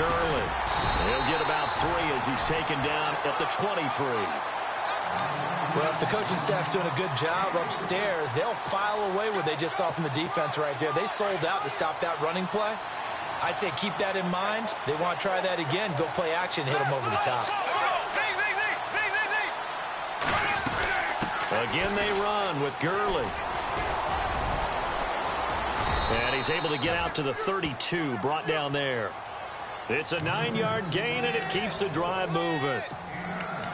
Gurley. He'll get about 3 as he's taken down at the 23. Well, if the coaching staff's doing a good job upstairs, they'll file away what they just saw from the defense right there. They sold out to stop that running play. I'd say keep that in mind. They want to try that again. Go play action, hit them over the top. Again they run with Gurley. And he's able to get out to the 32, brought down there. It's a 9-yard gain, and it keeps the drive moving.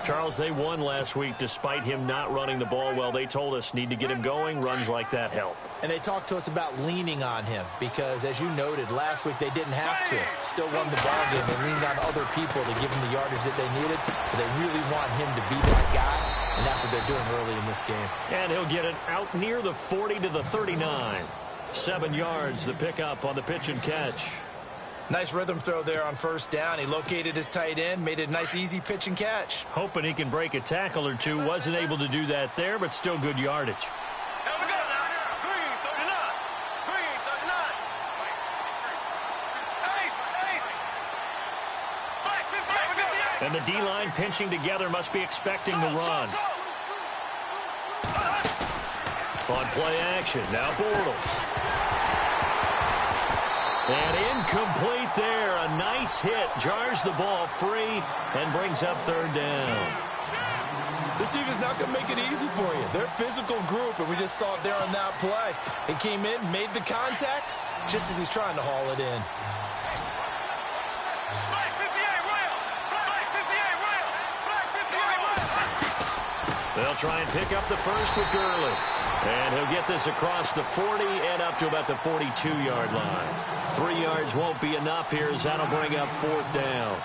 Charles, they won last week despite him not running the ball well. They told us need to get him going. Runs like that help. And they talked to us about leaning on him because, as you noted, last week they didn't have to. Still won the ball game. They leaned on other people to give them the yardage that they needed. But they really want him to be that guy, and that's what they're doing early in this game. And he'll get it out near the 40 to the 39. 7 yards, the pickup on the pitch and catch. Nice rhythm throw there on first down. He located his tight end, made it a nice, easy pitch and catch. Hoping he can break a tackle or two. Wasn't able to do that there, but still good yardage. And the D-line pinching together, must be expecting the run. On play action, now Bortles. And incomplete there. A nice hit. Jars the ball free and brings up third down. This defense not going to make it easy for you. They're a physical group, and we just saw it there on that play. He came in, made the contact, just as he's trying to haul it in. They'll try and pick up the first with Gurley. And he'll get this across the 40 and up to about the 42-yard line. 3 yards won't be enough here as that'll bring up fourth down.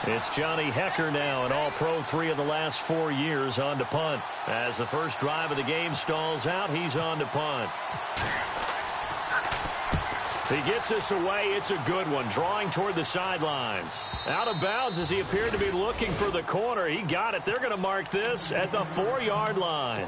It's Johnny Hecker now, an all-pro 3 of the last 4 years, on to punt. As the first drive of the game stalls out, he's on to punt. He gets this away. It's a good one, drawing toward the sidelines. Out of bounds as he appeared to be looking for the corner. He got it. They're going to mark this at the 4-yard line.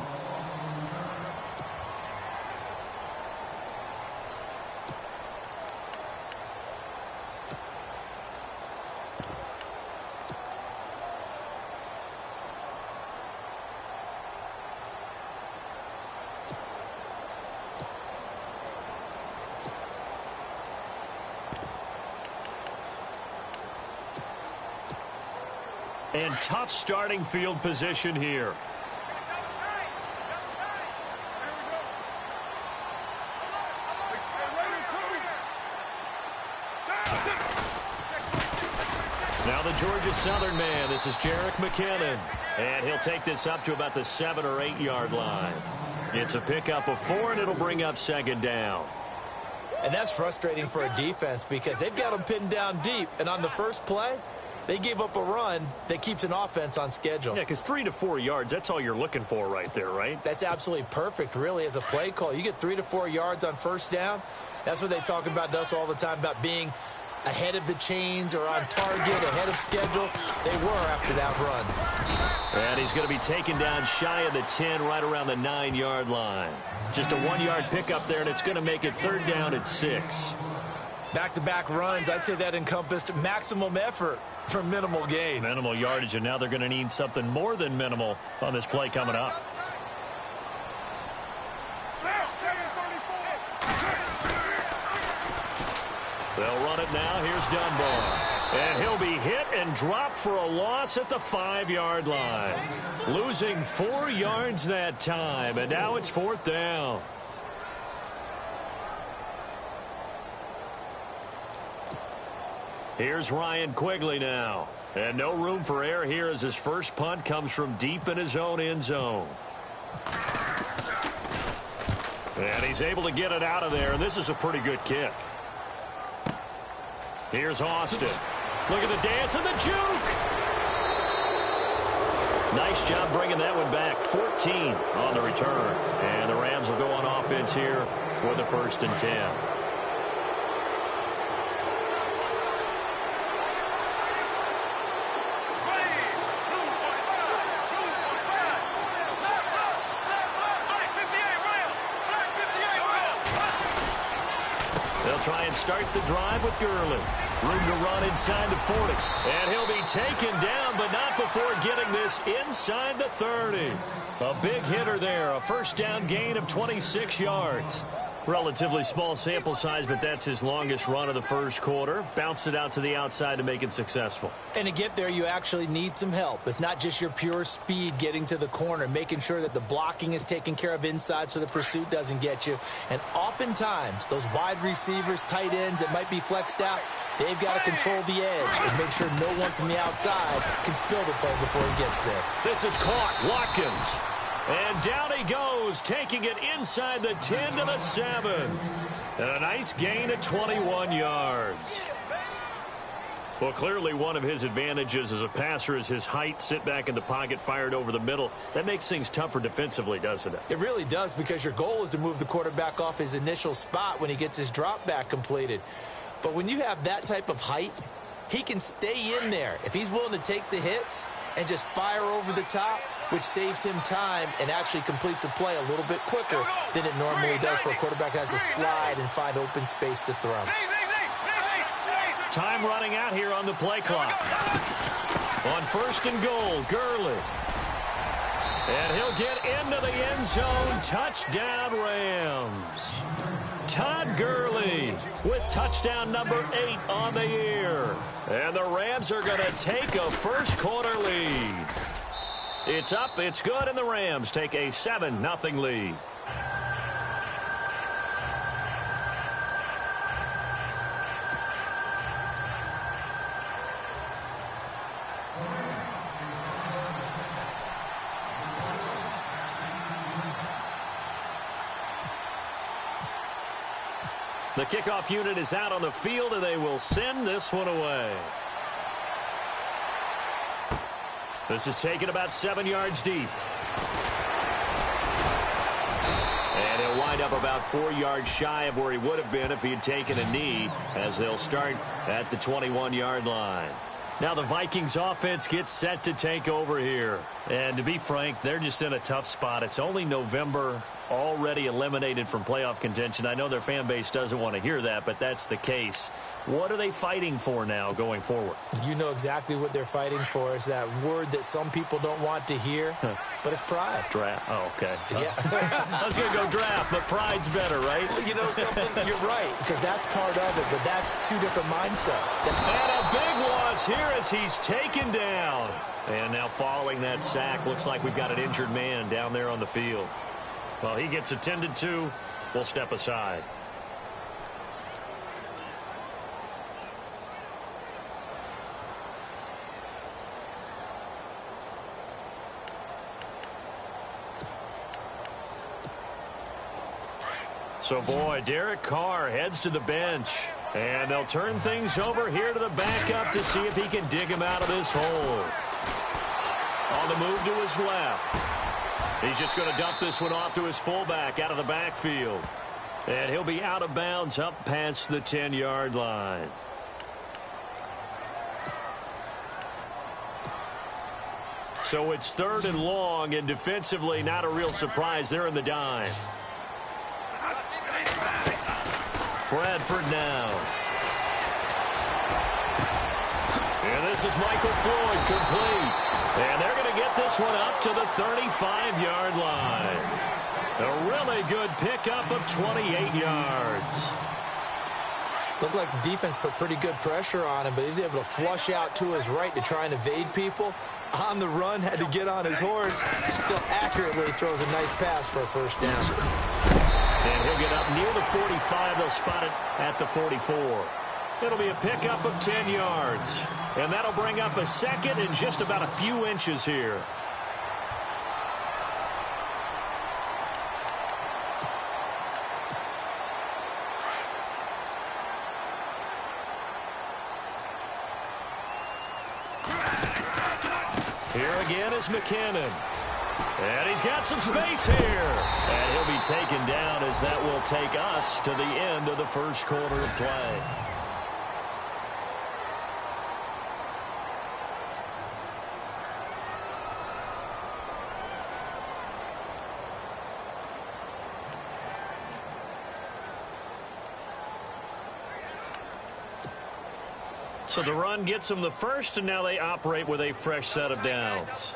And tough starting field position here. Now the Georgia Southern man. This is Jerick McKinnon. And he'll take this up to about the 7 or 8 yard line. It's a pickup of 4, and it'll bring up second down. And that's frustrating for a defense because they've got them pinned down deep. And on the first play, they gave up a run that keeps an offense on schedule. Yeah, because 3 to 4 yards, that's all you're looking for right there, right? That's absolutely perfect, really, as a play call. You get 3 to 4 yards on first down. That's what they talk about to us all the time, about being ahead of the chains or on target, ahead of schedule. They were after that run. And he's going to be taken down shy of the 10, right around the 9-yard line. Just a 1-yard pickup there, and it's going to make it third down at 6. Back-to-back runs, I'd say that encompassed maximum effort for minimal gain. Minimal yardage, and now they're going to need something more than minimal on this play coming up. They'll run it now. Here's Dunbar. And he'll be hit and dropped for a loss at the 5-yard line. Losing 4 yards that time, and now it's fourth down. Here's Ryan Quigley now. And no room for error here as his first punt comes from deep in his own end zone. And he's able to get it out of there, and this is a pretty good kick. Here's Austin. Look at the dance and the juke. Nice job bringing that one back. 14 on the return. And the Rams will go on offense here for the 1st and 10. They'll try and start the drive with Gurley. Room to run inside the 40. And he'll be taken down, but not before getting this inside the 30. A big hitter there. A first down gain of 26 yards. Relatively small sample size, but that's his longest run of the first quarter. Bounced it out to the outside to make it successful. And to get there, you actually need some help. It's not just your pure speed getting to the corner, making sure that the blocking is taken care of inside so the pursuit doesn't get you. And oftentimes, those wide receivers, tight ends that might be flexed out, they've got to control the edge and make sure no one from the outside can spill the play before he gets there. This is caught. Watkins. And down he goes, taking it inside the 10 to the 7. And a nice gain of 21 yards. Well, clearly one of his advantages as a passer is his height. Sit back in the pocket, fired over the middle. That makes things tougher defensively, doesn't it? It really does, because your goal is to move the quarterback off his initial spot when he gets his drop back completed. But when you have that type of height, he can stay in there. If he's willing to take the hits and just fire over the top, which saves him time and actually completes a play a little bit quicker than it normally does for a quarterback who has to slide and find open space to throw. Time running out here on the play clock. On first and goal, Gurley. And he'll get into the end zone. Touchdown, Rams. Todd Gurley with touchdown number 8 on the year. And the Rams are going to take a first quarter lead. It's up, it's good, and the Rams take a 7-0 lead. The kickoff unit is out on the field, and they will send this one away. This is taken about 7 yards deep. And he'll wind up about 4 yards shy of where he would have been if he had taken a knee, as they'll start at the 21-yard line. Now the Vikings offense gets set to take over here. And to be frank, they're just in a tough spot. It's only November, already eliminated from playoff contention. I know their fan base doesn't want to hear that, but that's the case. What are they fighting for now going forward? You know exactly what they're fighting for. Is that word that some people don't want to hear, but it's pride. Draft. Oh, okay. Yeah. I was going to go draft, but pride's better, right? You know something? You're right, because that's part of it, but that's two different mindsets. And a big loss here as he's taken down. And now following that sack, looks like we've got an injured man down there on the field. Well, he gets attended to. We'll step aside. So, boy, Derek Carr heads to the bench. And they'll turn things over here to the backup to see if he can dig him out of this hole. On the move to his left. He's just going to dump this one off to his fullback out of the backfield. And he'll be out of bounds up past the 10-yard line. So it's 3rd and long, and defensively not a real surprise. They're in the dime. Bradford now. And this is Michael Floyd complete. And they're going to get this one up to the 35-yard line. A really good pickup of 28 yards. Looked like the defense put pretty good pressure on him, but he's able to flush out to his right to try and evade people. On the run, had to get on his horse. Still accurately throws a nice pass for a first down. And he'll get up near the 45. They'll spot it at the 44. It'll be a pickup of 10 yards. And that'll bring up a second and just about a few inches here. Here again is McKinnon. And he's got some space here. And he'll be taken down as that will take us to the end of the first quarter of play. So the run gets them the first, and now they operate with a fresh set of downs.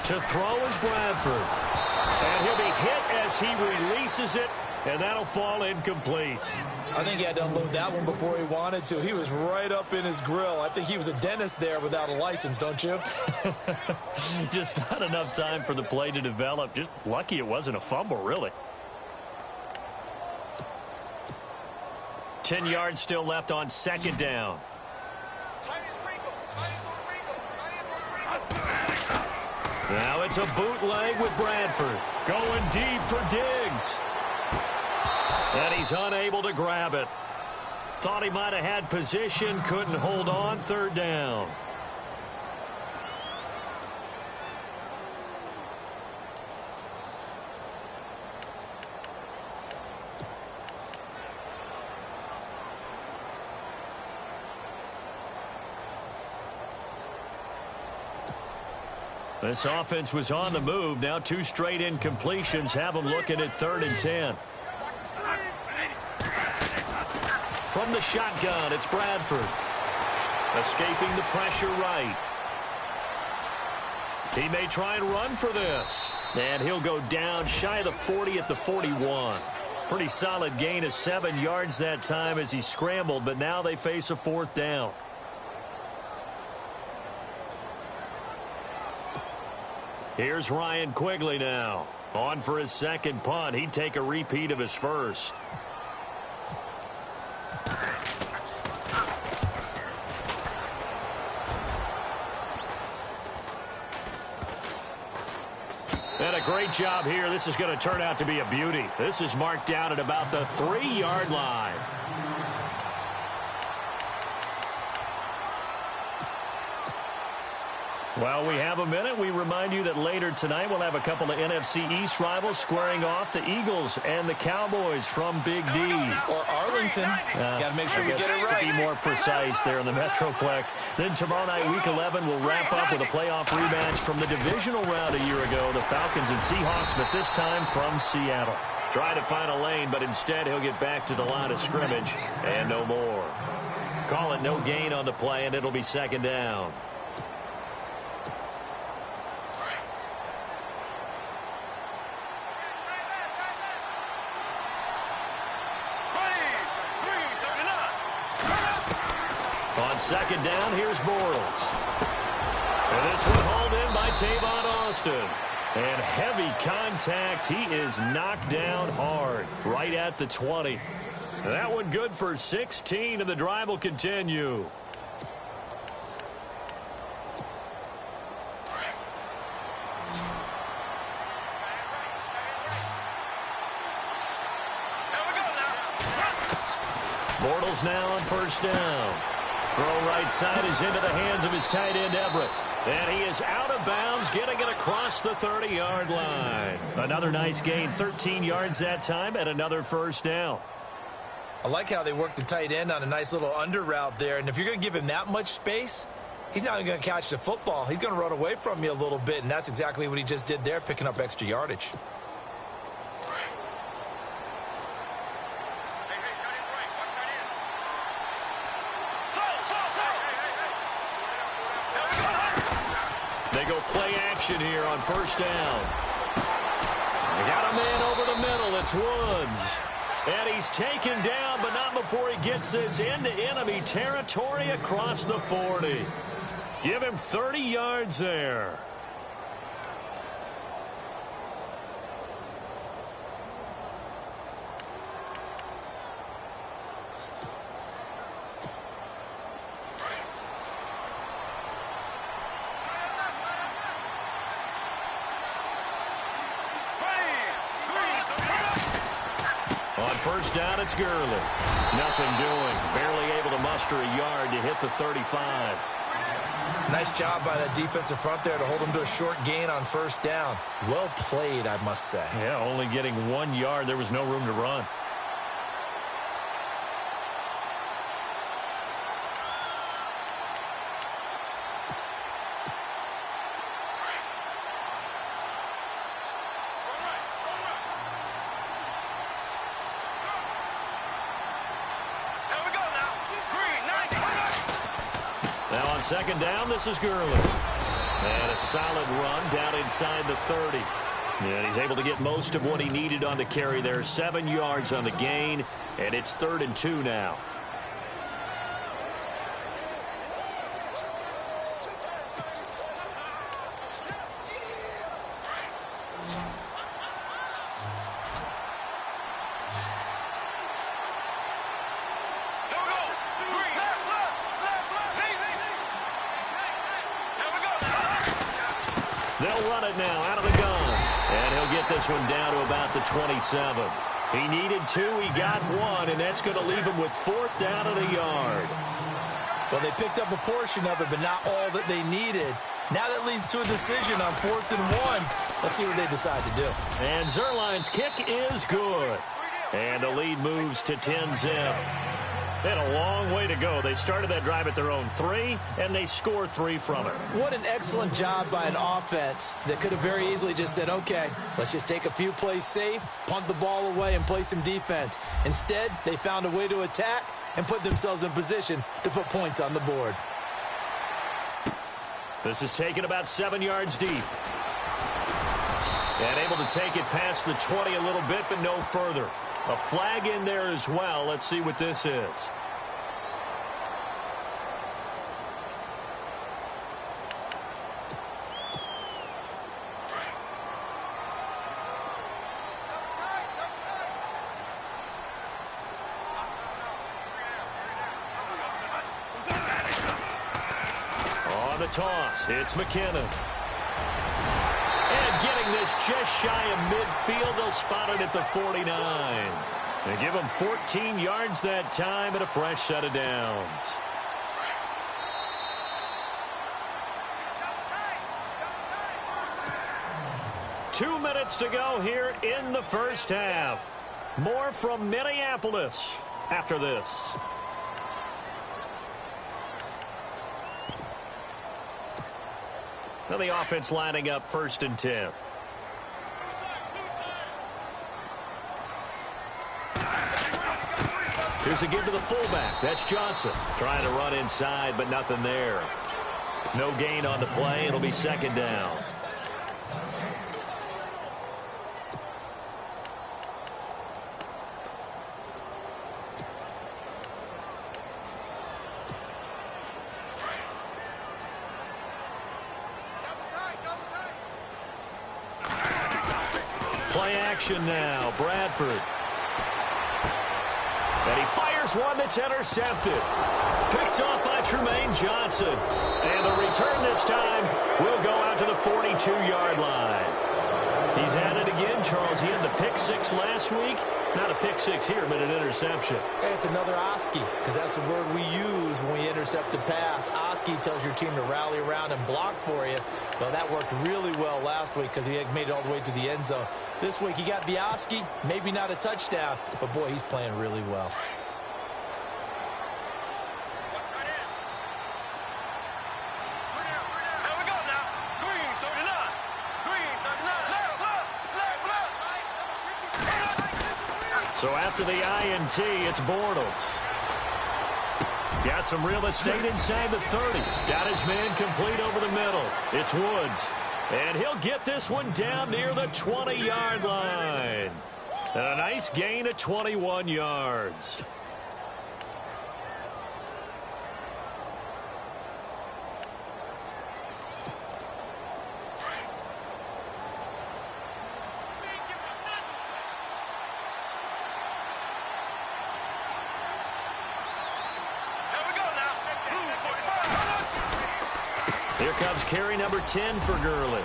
To throw is Bradford. And he'll be hit as he releases it, and that'll fall incomplete. I think he had to unload that one before he wanted to. He was right up in his grill. I think he was a dentist there without a license, don't you? Just not enough time for the play to develop. Just lucky it wasn't a fumble, really. 10 yards still left on second down. Now it's a bootleg with Bradford. Going deep for Diggs. And he's unable to grab it. Thought he might have had position, couldn't hold on, third down. This offense was on the move. Now 2 straight incompletions have them looking at 3rd and 10. From the shotgun, it's Bradford. Escaping the pressure right. He may try and run for this. And he'll go down shy of the 40 at the 41. Pretty solid gain of 7 yards that time as he scrambled, but now they face a 4th down. Here's Ryan Quigley now. On for his second punt. He'd take a repeat of his first. And a great job here. This is going to turn out to be a beauty. This is marked down at about the 3-yard line. While we have a minute, we remind you that later tonight we'll have a couple of NFC East rivals squaring off, the Eagles and the Cowboys from Big D. Or Arlington. Got to make sure we get it right. To be more precise there in the Metroplex. Then tomorrow night, Week 11, will wrap up with a playoff rematch from the divisional round a year ago, the Falcons and Seahawks, but this time from Seattle. Try to find a lane, but instead he'll get back to the line of scrimmage and no more. Call it no gain on the play, and it'll be second down. On second down, here's Bortles. And this one hauled in by Tavon Austin. And heavy contact. He is knocked down hard right at the 20. That one good for 16, and the drive will continue. Bortles now on first down. Throw right side is into the hands of his tight end, Everett. And he is out of bounds, getting it across the 30-yard line. Another nice gain, 13 yards that time, and another first down. I like how they work the tight end on a nice little under route there. And if you're going to give him that much space, he's not going to catch the football. He's going to run away from you a little bit, and that's exactly what he just did there, picking up extra yardage. They go play action here on first down. They got a man over the middle. It's Woods. And he's taken down, but not before he gets this into enemy territory across the 40. Give him 30 yards there. First down, it's Gurley. Nothing doing. Barely able to muster a yard to hit the 35. Nice job by that defensive front there to hold him to a short gain on first down. Well played, I must say. Yeah, only getting 1 yard. There was no room to run. On second down, this is Gurley. And a solid run down inside the 30. And he's able to get most of what he needed on the carry there. 7 yards on the gain, and it's 3rd and 2 now. They'll run it now out of the gun. And he'll get this one down to about the 27. He needed 2, he got 1, and that's going to leave him with 4th down and a yard. Well, they picked up a portion of it, but not all that they needed. Now that leads to a decision on 4th and 1. Let's see what they decide to do. And Zerline's kick is good. And the lead moves to 10-zip. They had a long way to go. They started that drive at their own 3, and they scored 3 from it. What an excellent job by an offense that could have very easily just said, okay, let's just take a few plays safe, punt the ball away, and play some defense. Instead, they found a way to attack and put themselves in position to put points on the board. This is taken about 7 yards deep. And able to take it past the 20 a little bit, but no further. A flag in there as well. Let's see what this is. On the toss, it's McKinnon. And getting this just shy of midfield, they'll spot it at the 49. They give him 14 yards that time and a fresh set of downs. Two minutes to go here in the first half. More from Minneapolis after this. Now the offense lining up 1st and 10. Here's a give to the fullback. That's Johnson. Trying to run inside, but nothing there. No gain on the play. It'll be 2nd down. Play action now. Bradford. And he fires one that's intercepted. Picked off by Tremaine Johnson. And the return this time will go out to the 42-yard line. He's had it again, Charles. He had the pick 6 last week. Not a pick 6 here, but an interception. Hey, it's another Oski, because that's the word we use when we intercept a pass. Oski tells your team to rally around and block for you. But that worked really well last week because he made it all the way to the end zone. This week he got the Oski, maybe not a touchdown, but boy, he's playing really well. So after the INT, it's Bortles. Got some real estate inside the 30. Got his man complete over the middle. It's Woods. And he'll get this one down near the 20-yard line. And a nice gain of 21 yards. Here comes carry number 10 for Gurley.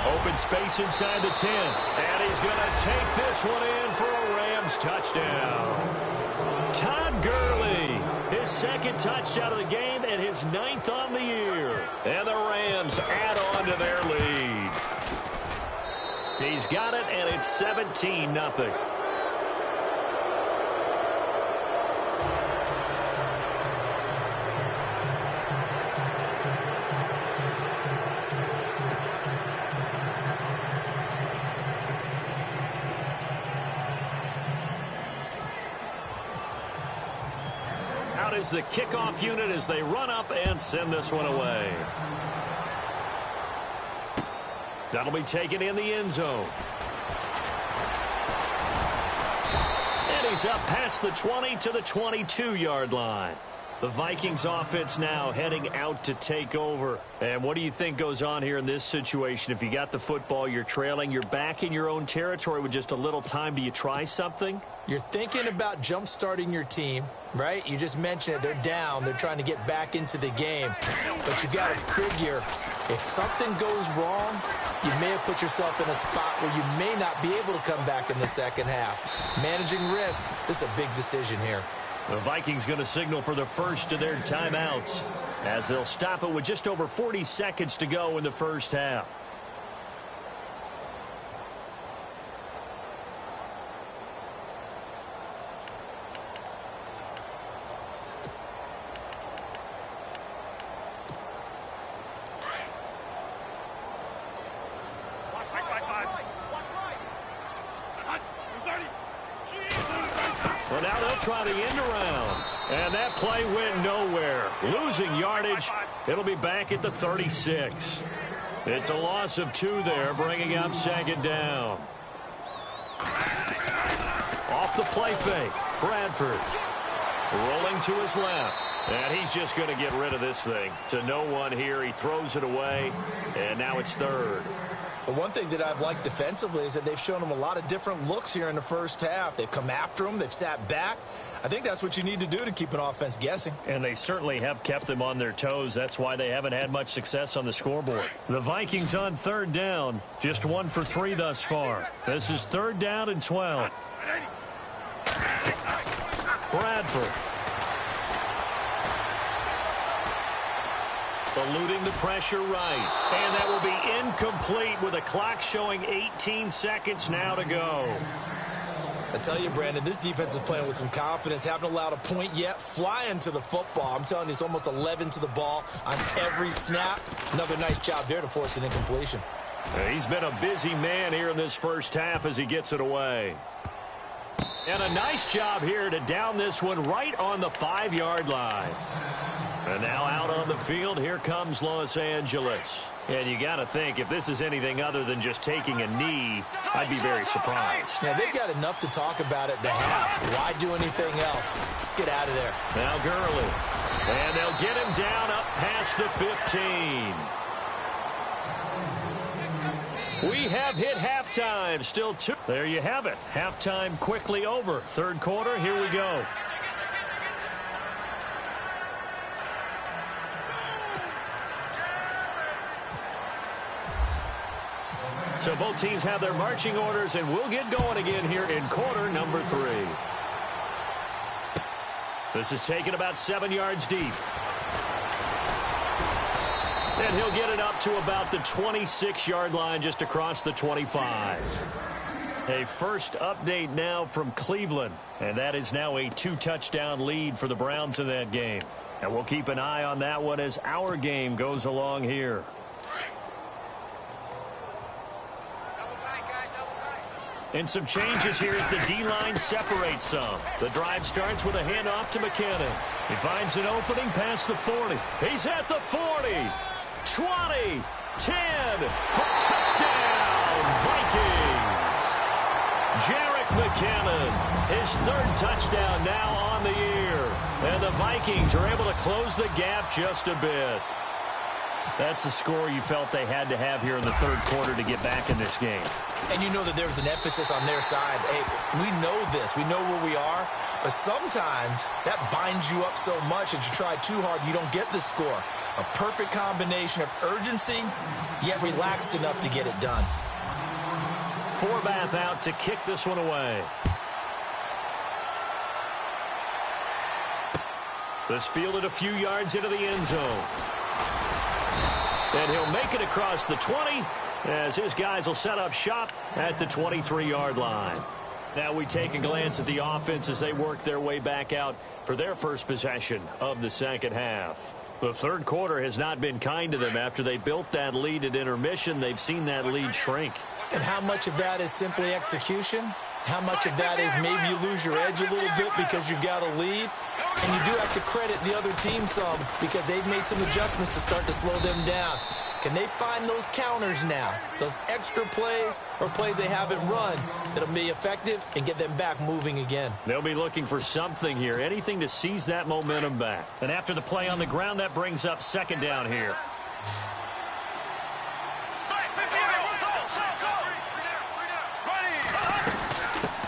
Open space inside the 10. And he's going to take this one in for a Rams touchdown. Todd Gurley, his 2nd touchdown of the game and his 9th on the year. And the Rams add on to their lead. He's got it, and it's 17-0. is the kickoff unit as they run up and send this one away. That'll be taken in the end zone. And he's up past the 20 to the 22-yard line. The Vikings offense now heading out to take over. And what do you think goes on here in this situation? If you got the football, you're trailing, you're back in your own territory with just a little time. Do you try something? You're thinking about jump-starting your team, right? You just mentioned it. They're down. They're trying to get back into the game. But you got to figure if something goes wrong, you may have put yourself in a spot where you may not be able to come back in the second half. Managing risk, this is a big decision here. The Vikings going to signal for the first of their timeouts as they'll stop it with just over 40 seconds to go in the first half. Well, now they'll try the end around. And that play went nowhere. Losing yardage. It'll be back at the 36. It's a loss of 2 there, bringing up second down. Off the play fake. Bradford rolling to his left. And he's just going to get rid of this thing. To no one here. He throws it away. And now it's third. But one thing that I've liked defensively is that they've shown them a lot of different looks here in the first half. They've come after them. They've sat back. I think that's what you need to do to keep an offense guessing. And they certainly have kept them on their toes. That's why they haven't had much success on the scoreboard. The Vikings on third down. Just 1 for 3 thus far. This is third down and 12. Bradford. Eluding the pressure right. And that will be incomplete with a clock showing 18 seconds now to go. I tell you, Brandon, this defense is playing with some confidence. Haven't allowed a point yet. Flying to the football. I'm telling you, it's almost 11 to the ball on every snap. Another nice job there to force an incompletion. He's been a busy man here in this first half as he gets it away. And a nice job here to down this one right on the 5-yard line. And now out on the field, here comes Los Angeles. And you got to think, if this is anything other than just taking a knee, I'd be very surprised. Yeah, they've got enough to talk about at the half. Why do anything else? Just get out of there. Now Gurley. And they'll get him down up past the 15. We have hit halftime. Still 2. There you have it. Halftime quickly over. Third quarter, here we go. So both teams have their marching orders, and we'll get going again here in quarter number 3. This is taken about 7 yards deep. And he'll get it up to about the 26-yard line, just across the 25. A first update now from Cleveland, and that is now a 2-touchdown lead for the Browns in that game. And we'll keep an eye on that one as our game goes along here. And some changes here as the D-line separates some. The drive starts with a handoff to McKinnon. He finds an opening past the 40. He's at the 40, 20, 10, for touchdown, Vikings. Jarek McKinnon, his 3rd touchdown now on the year. And the Vikings are able to close the gap just a bit. That's a score you felt they had to have here in the third quarter to get back in this game. And you know that there was an emphasis on their side. Hey, we know this. We know where we are. But sometimes that binds you up so much that you try too hard, you don't get the score. A perfect combination of urgency, yet relaxed enough to get it done. Forbath out to kick this one away. This fielded a few yards into the end zone. And he'll make it across the 20 as his guys will set up shop at the 23-yard line. Now we take a glance at the offense as they work their way back out for their first possession of the second half. The third quarter has not been kind to them. After they built that lead at intermission, they've seen that lead shrink. And how much of that is simply execution? How much of that is maybe you lose your edge a little bit because you've got a lead? And you do have to credit the other team some because they've made some adjustments to start to slow them down. Can they find those counters now, those extra plays or plays they haven't run that'll be effective and get them back moving again? They'll be looking for something here, anything to seize that momentum back. And after the play on the ground, that brings up second down here.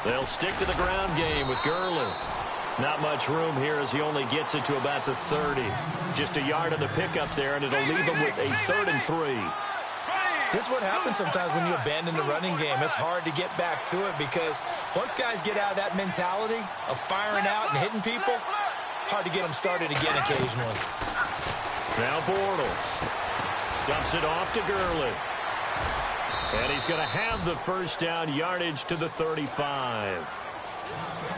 They'll stick to the ground game with Gurley. Not much room here as he only gets it to about the 30. Just a yard on the pickup there, and it'll leave him with a 3rd and 3. This is what happens sometimes when you abandon the running game. It's hard to get back to it because once guys get out of that mentality of firing out and hitting people, hard to get them started again occasionally. Now Bortles dumps it off to Gurley. And he's going to have the first down, yardage to the 35.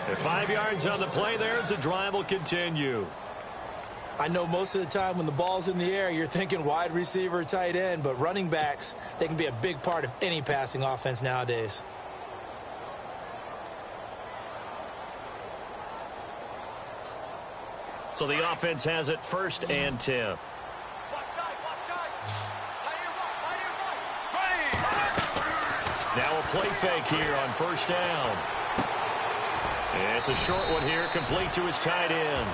And 5 yards on the play there as the drive will continue. I know most of the time when the ball's in the air, you're thinking wide receiver, tight end, but running backs, they can be a big part of any passing offense nowadays. So the offense has it 1st and 10. Now a play fake here on 1st down. It's a short one here, complete to his tight end.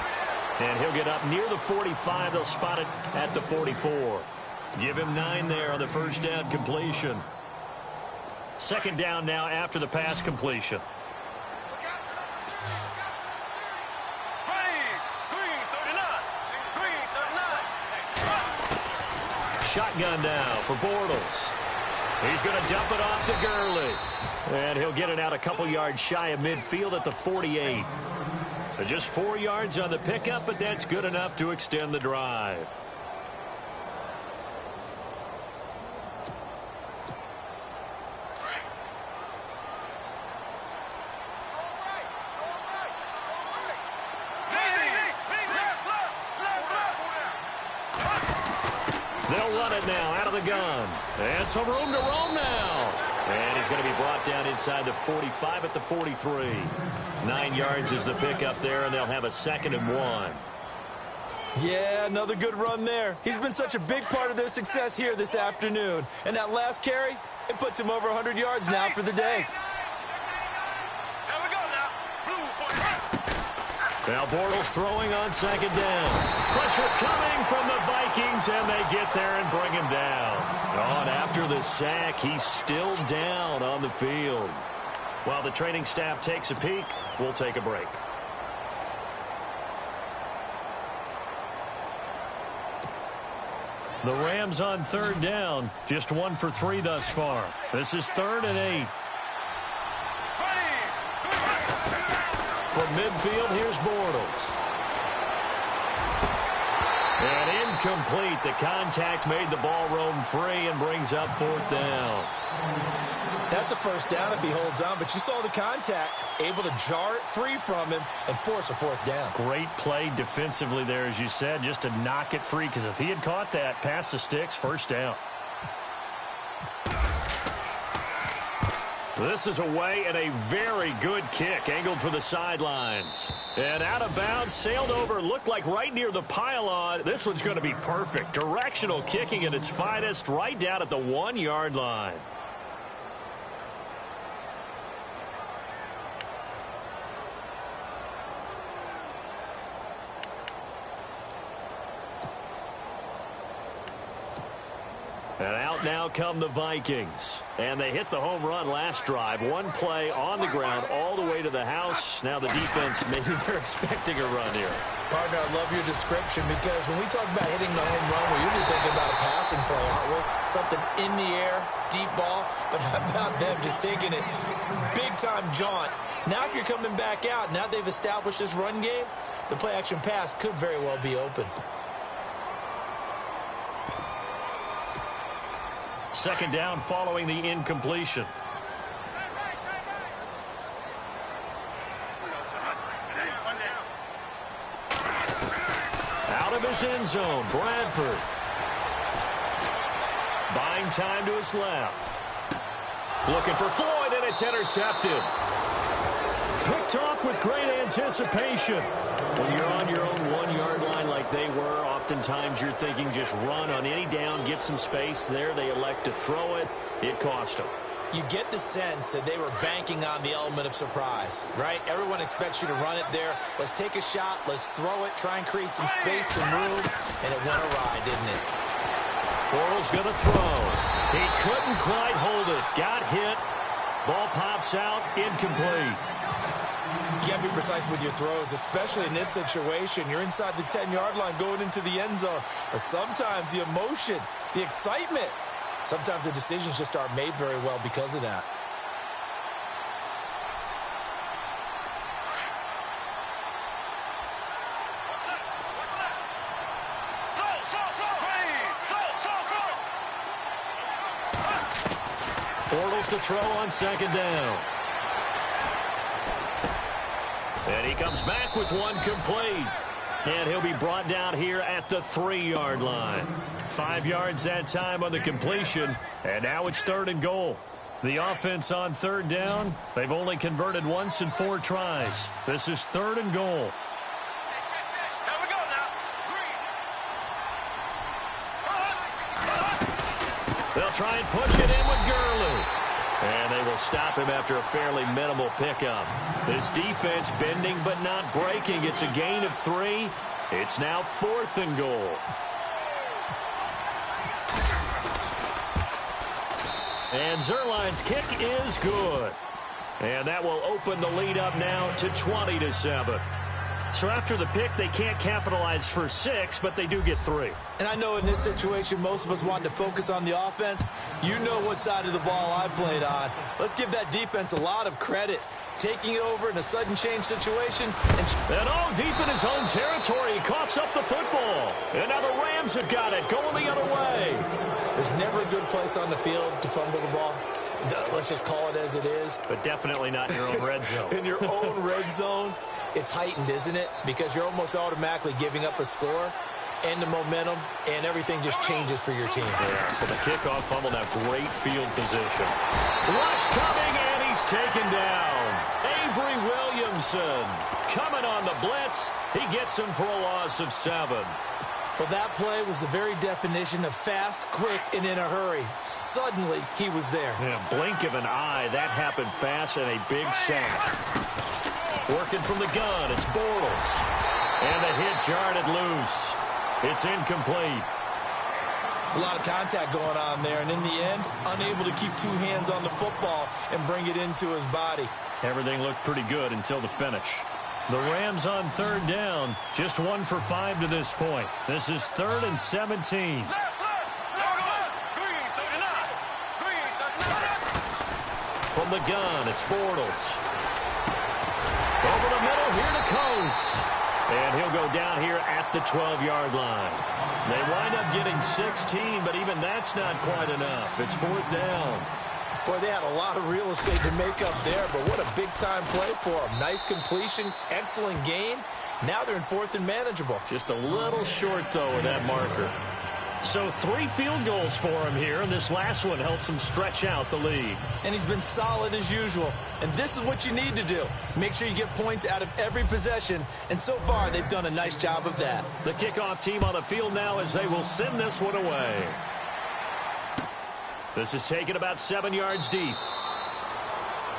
And he'll get up near the 45. They'll spot it at the 44. Give him 9 there on the 1st down completion. 2nd down now after the pass completion. Shotgun now for Bortles. He's going to dump it off to Gurley. And he'll get it out a couple yards shy of midfield at the 48. Just 4 yards on the pickup, but that's good enough to extend the drive. They'll run it now out of the gun. And some room to roam now. And he's going to be brought down inside the 45 at the 43. 9 yards is the pickup there, and they'll have a 2nd and 1. Yeah, another good run there. He's been such a big part of their success here this afternoon. And that last carry, it puts him over 100 yards now for the day. Now Bortles throwing on 2nd down. Pressure coming from the Vikings, and they get there and bring him down. On after the sack, he's still down on the field. While the training staff takes a peek, we'll take a break. The Rams on 3rd down, just 1 for 3 thus far. This is 3rd and 8. From midfield, here's Bortles. And incomplete. The contact made the ball roam free and brings up 4th down. That's a 1st down if he holds on, but you saw the contact, able to jar it free from him and force a 4th down. Great play defensively there, as you said, just to knock it free, because if he had caught that, past the sticks, 1st down. This is away and a very good kick, angled for the sidelines. And out of bounds, sailed over, looked like right near the pylon. This one's going to be perfect. Directional kicking at its finest, right down at the 1-yard line. And out now come the Vikings. And they hit the home run last drive. 1 play on the ground all the way to the house. Now the defense, maybe they're expecting a run here. Partner, I love your description because when we talk about hitting the home run, we're usually thinking about a passing play, aren't we? Something in the air, deep ball. But how about them just taking it big-time jaunt? Now if you're coming back out, now they've established this run game, the play-action pass could very well be open. 2nd down following the incompletion. Out of his end zone, Bradford. Buying time to his left. Looking for Floyd, and it's intercepted. picked off with great anticipation. When you're on your own 1-yard line like they were, oftentimes you're thinking just run on any down, get some space. There they elect to throw it. It cost them. You get the sense that they were banking on the element of surprise, right? Everyone expects you to run it there. Let's take a shot. Let's throw it. Try and create some space, some room. And it went awry, didn't it? Bortles going to throw. He couldn't quite hold it. Got hit. Ball pops out. Incomplete. You got to be precise with your throws, especially in this situation. You're inside the 10-yard line going into the end zone. But sometimes the emotion, the excitement, sometimes the decisions just aren't made very well because of that. Bortles to throw on second down. And he comes back with one complete. And he'll be brought down here at the 3-yard line. 5 yards that time on the completion. And now it's 3rd and goal. The offense on 3rd down. They've only converted once in 4 tries. This is 3rd and goal. Here we go now. They'll try and push it in with Gurley. And they will stop him after a fairly minimal pickup. This defense bending but not breaking. It's a gain of 3. It's now 4th and goal. And Zerline's kick is good. And that will open the lead up now to 20-7. So after the pick, they can't capitalize for 6, but they do get 3. And I know in this situation, most of us want to focus on the offense. You know what side of the ball I played on. Let's give that defense a lot of credit. Taking it over in a sudden change situation. And all deep in his own territory, he coughs up the football. And now the Rams have got it, going the other way. There's never a good place on the field to fumble the ball. Let's just call it as it is. But definitely not in your own red zone. In your own red zone, it's heightened, isn't it? Because you're almost automatically giving up a score and the momentum, and everything just changes for your team. Yeah, so the kickoff fumble, now great field position. Rush coming, and he's taken down. Avery Williamson coming on the blitz. He gets him for a loss of 7. Well, that play was the very definition of fast, quick, and in a hurry. Suddenly, he was there. Yeah, blink of an eye. That happened fast and a big sack. Working from the gun, it's Bortles. And the hit jarred it loose. It's incomplete. It's a lot of contact going on there, and in the end, unable to keep 2 hands on the football and bring it into his body. Everything looked pretty good until the finish. The Rams on 3rd down, just 1 for 5 to this point. This is 3rd and 17. From the gun, it's Bortles. Over the middle, here to Coates. And he'll go down here at the 12-yard line. They wind up getting 16, but even that's not quite enough. It's 4th down. Boy, they had a lot of real estate to make up there, but what a big-time play for them. Nice completion, excellent gain. Now they're in 4th and manageable. Just a little short, though, of that marker. So 3 field goals for him here, and this last one helps him stretch out the lead. And he's been solid as usual. And this is what you need to do. Make sure you get points out of every possession. And so far, they've done a nice job of that. The kickoff team on the field now as they will send this one away. This is taken about 7 yards deep.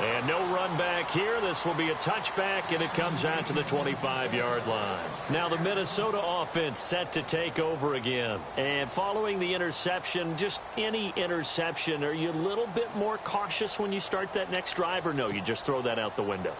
And no run back here. This will be a touchback, and it comes out to the 25-yard line. Now the Minnesota offense set to take over again. And following the interception, just any interception, are you a little bit more cautious when you start that next drive, or no, you just throw that out the window?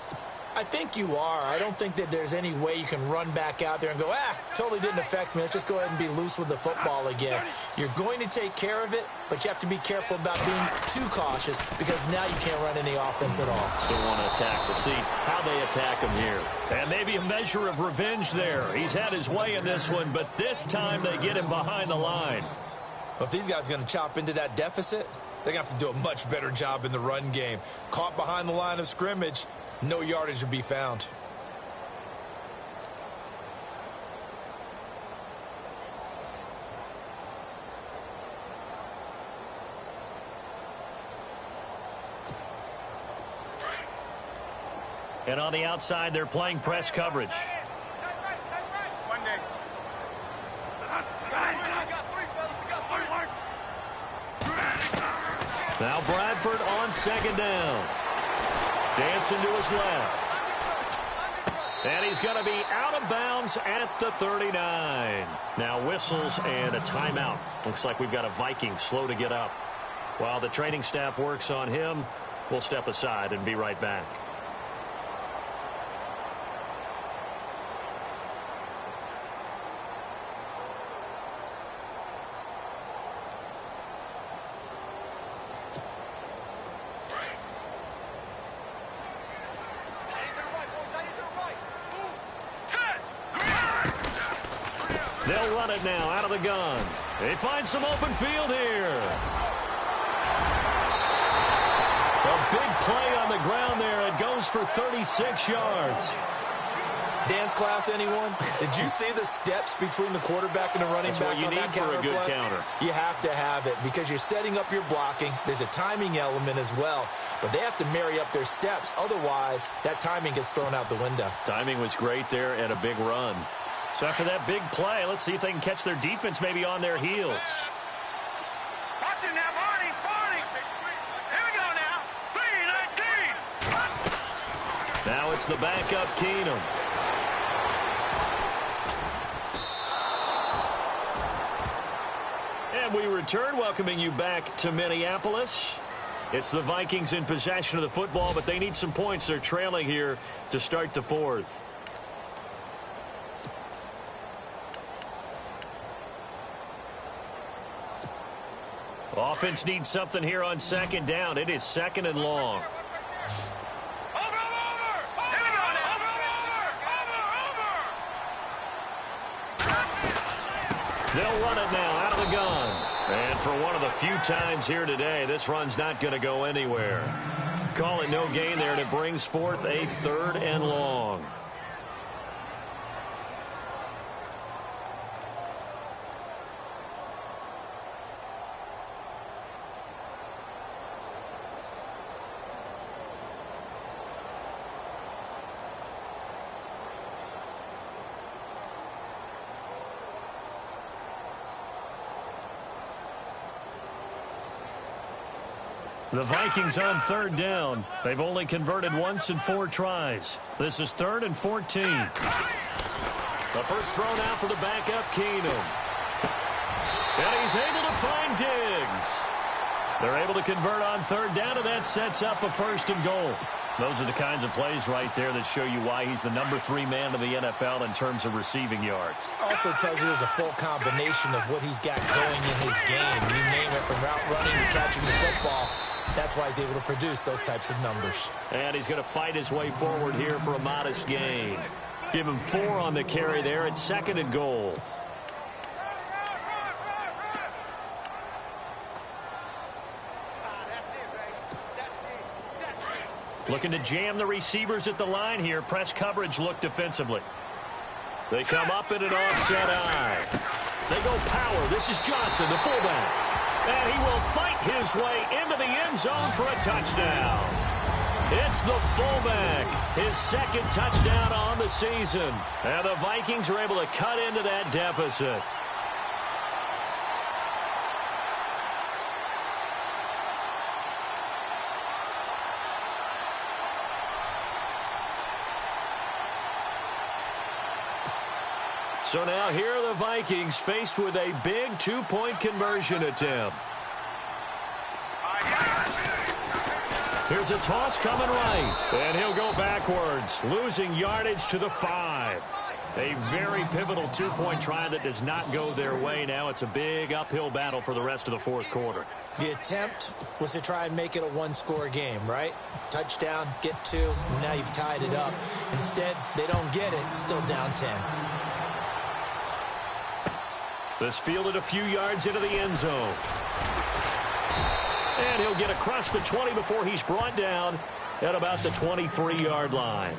I think you are. I don't think that there's any way you can run back out there and go, totally didn't affect me. Let's just go ahead and be loose with the football again. You're going to take care of it, but you have to be careful about being too cautious because now you can't run any offense at all. Still want to attack. We'll see how they attack him here. And maybe a measure of revenge there. He's had his way in this one, but this time they get him behind the line. Well, if these guys are going to chop into that deficit, they're going to have to do a much better job in the run game. Caught behind the line of scrimmage, no yardage to be found. And on the outside, they're playing press coverage. One day. Now Bradford on second down. Dancing to his left. And he's going to be out of bounds at the 39. Now whistles and a timeout. Looks like we've got a Viking slow to get up. While the training staff works on him, we'll step aside and be right back. They'll run it now out of the gun. They find some open field here. A big play on the ground there. It goes for 36 yards. Dance class, anyone? Did you see the steps between the quarterback and the running That's back what you on need that for a good play? counter. You have to have it because you're setting up your blocking. There's a timing element as well, but they have to marry up their steps. Otherwise, that timing gets thrown out the window. Timing was great there and a big run. So after that big play, let's see if they can catch their defense maybe on their heels. Watch it now, Barney. Here we go now. 3-19. Now it's the backup Keenum. And we return, welcoming you back to Minneapolis. It's the Vikings in possession of the football, but they need some points. They're trailing here to start the fourth. Offense needs something here on second down. It is second and long. They'll run it now out of the gun. And for one of the few times here today, this run's not going to go anywhere. Call it no gain there, and it brings forth a third and long. The Vikings on third down. They've only converted once in 4 tries. This is 3rd and 14. The first throw now for the backup Keenum. And he's able to find Diggs. They're able to convert on third down, and that sets up a 1st and goal. Those are the kinds of plays right there that show you why he's the number 3 man in the NFL in terms of receiving yards. Also tells you there's a full combination of what he's got going in his game. You name it, from route running to catching the football. That's why he's able to produce those types of numbers. And he's going to fight his way forward here for a modest gain. Give him 4 on the carry there at 2nd and goal. Looking to jam the receivers at the line here. Press coverage look defensively. They come up in an offset eye. They go power. This is Johnson, the fullback. And he will fight his way into the end zone for a touchdown. It's the fullback. His 2nd touchdown on the season. And the Vikings are able to cut into that deficit. So now here are the Vikings faced with a big 2-point conversion attempt. Here's a toss coming right. And he'll go backwards, losing yardage to the 5. A very pivotal 2-point try that does not go their way. Now it's a big uphill battle for the rest of the 4th quarter. The attempt was to try and make it a 1-score game, right? Touchdown, get 2, and now you've tied it up. Instead, they don't get it, still down 10. This fielded a few yards into the end zone. And he'll get across the 20 before he's brought down at about the 23-yard line.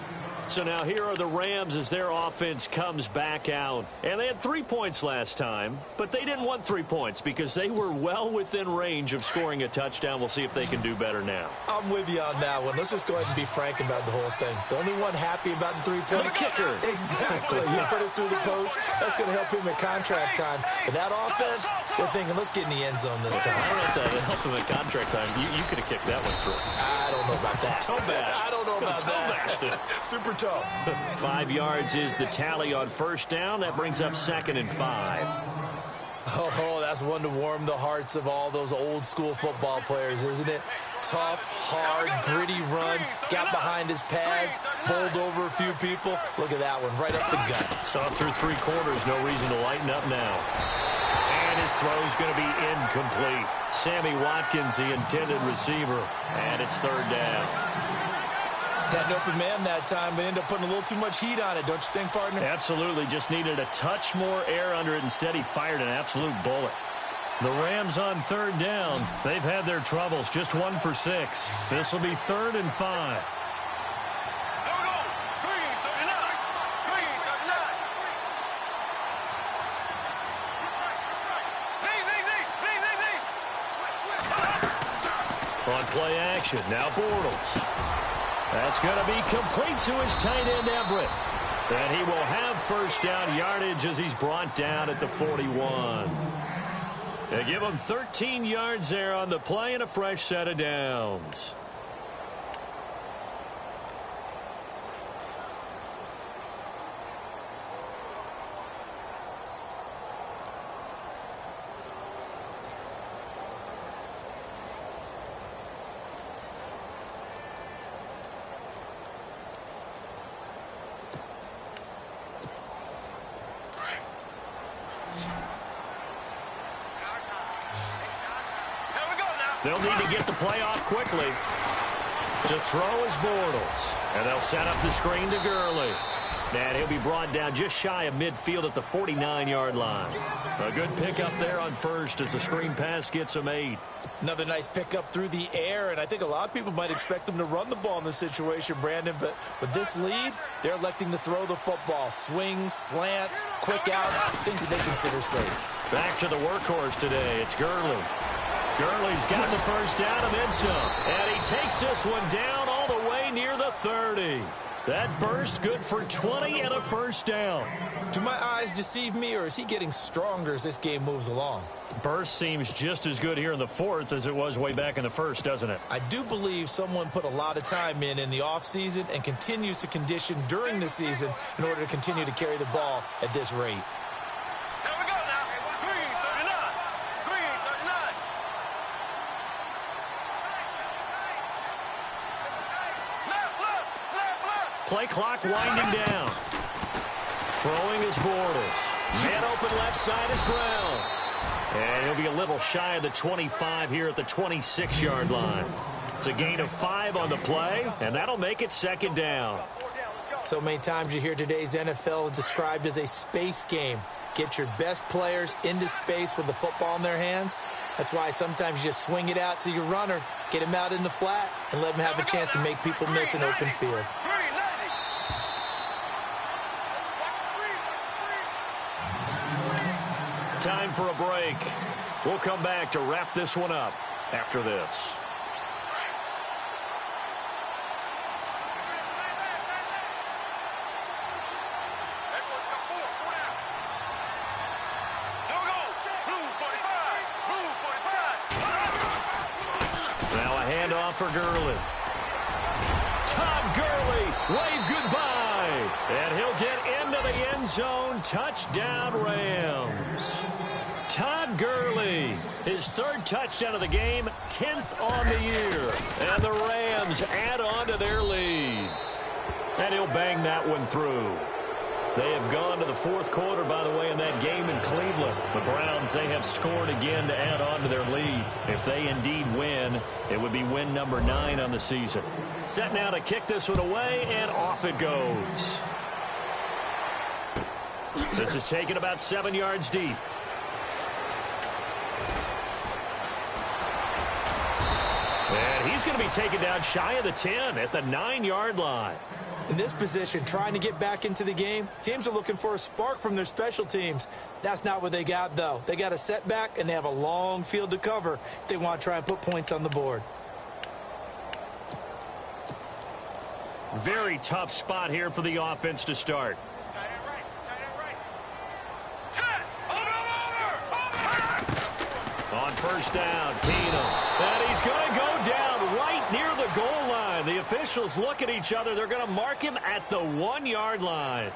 So now here are the Rams as their offense comes back out. And they had 3 points last time, but they didn't want 3 points because they were well within range of scoring a touchdown. We'll see if they can do better now. I'm with you on that one. Let's just go ahead and be frank about the whole thing. The only one happy about the three-point The kicker. Exactly. You put it through the post. That's going to help him at contract time. But that offense, they're thinking, let's get in the end zone this time. I don't know if that helped him at contract time. You could have kicked that one through. I don't know about that. Toe bash. I don't know about that. Super toe. 5 yards is the tally on first down. That brings up 2nd and 5. Oh, that's one to warm the hearts of all those old school football players, isn't it? Tough, hard, gritty run, got behind his pads, bowled over a few people. Look at that one, right up the gut. Saw through 3 quarters, no reason to lighten up now. And his throw's going to be incomplete. Sammy Watkins, the intended receiver, and it's 3rd down. Had an open man that time, but ended up putting a little too much heat on it, don't you think, partner? Absolutely, just needed a touch more air under it. Instead, he fired an absolute bullet. The Rams on 3rd down. They've had their troubles, just 1 for 6. This will be 3rd and 5. On play action, now Bortles. That's going to be complete to his tight end, Everett. And he will have first down yardage as he's brought down at the 41. They give him 13 yards there on the play and a fresh set of downs. They'll need to get the play off quickly. To throw is Bortles. And they'll set up the screen to Gurley. And he'll be brought down just shy of midfield at the 49-yard line. A good pickup there on first as the screen pass gets him 8. Another nice pickup through the air, and I think a lot of people might expect them to run the ball in this situation, Brandon, but with this lead, they're electing to throw the football. Swings, slants, quick outs, things that they consider safe. Back to the workhorse today. It's Gurley. Gurley's got the first down and then some. And he takes this one down all the way near the 30. That burst good for 20 and a first down. Do my eyes deceive me, or is he getting stronger as this game moves along? Burst seems just as good here in the 4th as it was way back in the 1st, doesn't it? I do believe someone put a lot of time in the offseason and continues to condition during the season in order to continue to carry the ball at this rate. Play clock winding down. Throwing is Bortles. Man open left side is Brown. And he'll be a little shy of the 25 here at the 26-yard line. It's a gain of 5 on the play, and that'll make it 2nd down. So many times you hear today's NFL described as a space game. Get your best players into space with the football in their hands. That's why sometimes you just swing it out to your runner, get him out in the flat, and let him have a chance to make people miss an open field. Time for a break. We'll come back to wrap this one up after this. Now a handoff for Gurley. Todd Gurley, wave goodbye. And he'll get into the end zone. Touchdown, Rams. Todd Gurley, his 3rd touchdown of the game, 10th on the year. And the Rams add on to their lead. And he'll bang that one through. They have gone to the 4th quarter, by the way, in that game in Cleveland. The Browns, they have scored again to add on to their lead. If they indeed win, it would be win number 9 on the season. Set now to kick this one away, and off it goes. This is taken about 7 yards deep. And he's He's going to be taken down shy of the 10 at the 9-yard line. In this position, trying to get back into the game, teams are looking for a spark from their special teams. That's not what they got, though. They got a setback, and they have a long field to cover if they want to try and put points on the board. Very tough spot here for the offense to start. Tight end right. Tight end right. Set. Over. On first down, Keenum. And he's going to go down right near the goal line. The officials look at each other. They're going to mark him at the 1-yard line.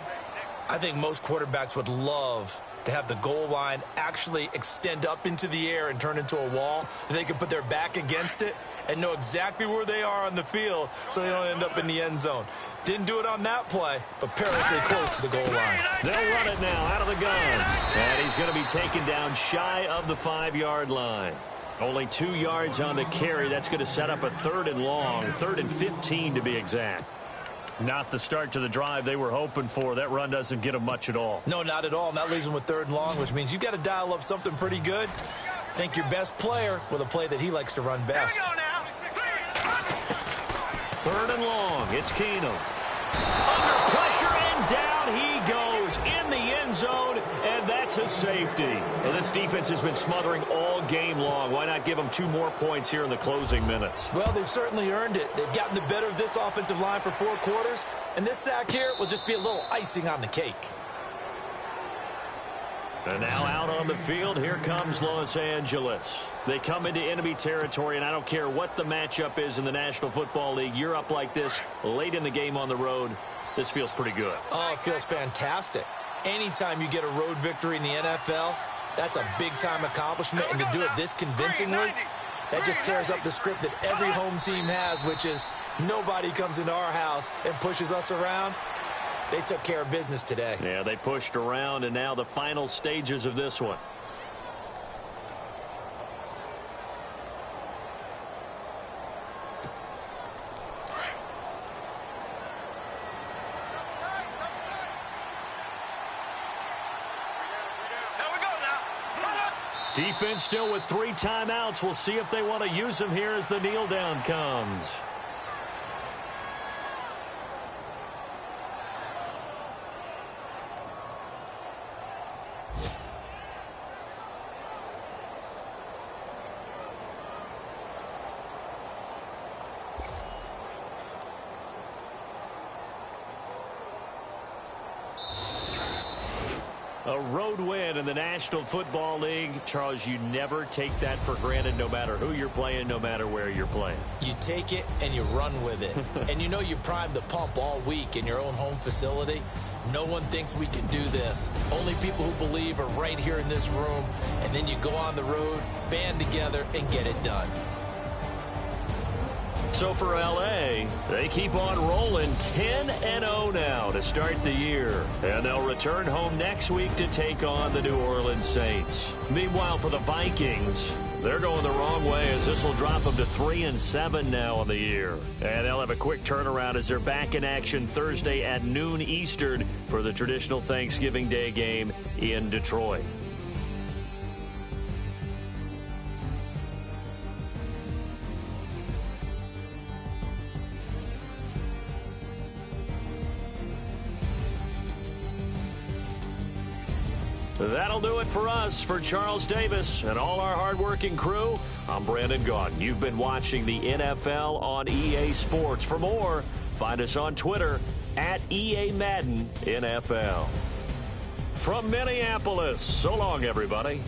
I think most quarterbacks would love to have the goal line actually extend up into the air and turn into a wall. They can put their back against it and know exactly where they are on the field so they don't end up in the end zone. Didn't do it on that play, but perilously close to the goal line. They'll run it now out of the gun. And he's going to be taken down shy of the 5-yard line. Only 2 yards on the carry. That's going to set up a 3rd and long, 3rd and 15 to be exact. Not the start to the drive they were hoping for. That run doesn't get them much at all. No, not at all. And that leaves them with 3rd and long, which means you've got to dial up something pretty good. Think your best player with a play that he likes to run best. Here we go now. 3rd and long. It's Keenum. Under pressure, and down he goes in the end zone, and that's a safety. And this defense has been smothering all game long. Why not give them 2 more points here in the closing minutes? Well, they've certainly earned it. They've gotten the better of this offensive line for 4 quarters, and this sack here will just be a little icing on the cake. And now out on the field, here comes Los Angeles. They come into enemy territory, and I don't care what the matchup is in the National Football League. You're up like this late in the game on the road. This feels pretty good. Oh, it feels fantastic. Anytime you get a road victory in the NFL, that's a big-time accomplishment, and to do it this convincingly, that just tears up the script that every home team has, which is nobody comes into our house and pushes us around. They took care of business today. Yeah, they pushed around, and now the final stages of this one. Defense still with 3 timeouts. We'll see if they want to use them here as the kneel down comes. A road win in the National Football League. Charles, you never take that for granted no matter who you're playing, no matter where you're playing. You take it and you run with it. And you know you primed the pump all week in your own home facility. No one thinks we can do this. Only people who believe are right here in this room. And then you go on the road, band together, and get it done. So for L.A., they keep on rolling 10-0 now to start the year. And they'll return home next week to take on the New Orleans Saints. Meanwhile, for the Vikings, they're going the wrong way as this will drop them to 3-7 now on the year. And they'll have a quick turnaround as they're back in action Thursday at noon Eastern for the traditional Thanksgiving Day game in Detroit. That'll do it for us. For Charles Davis and all our hardworking crew, I'm Brandon Gaudin. You've been watching the NFL on EA Sports. For more, find us on Twitter at EA Madden NFL. From Minneapolis, so long, everybody.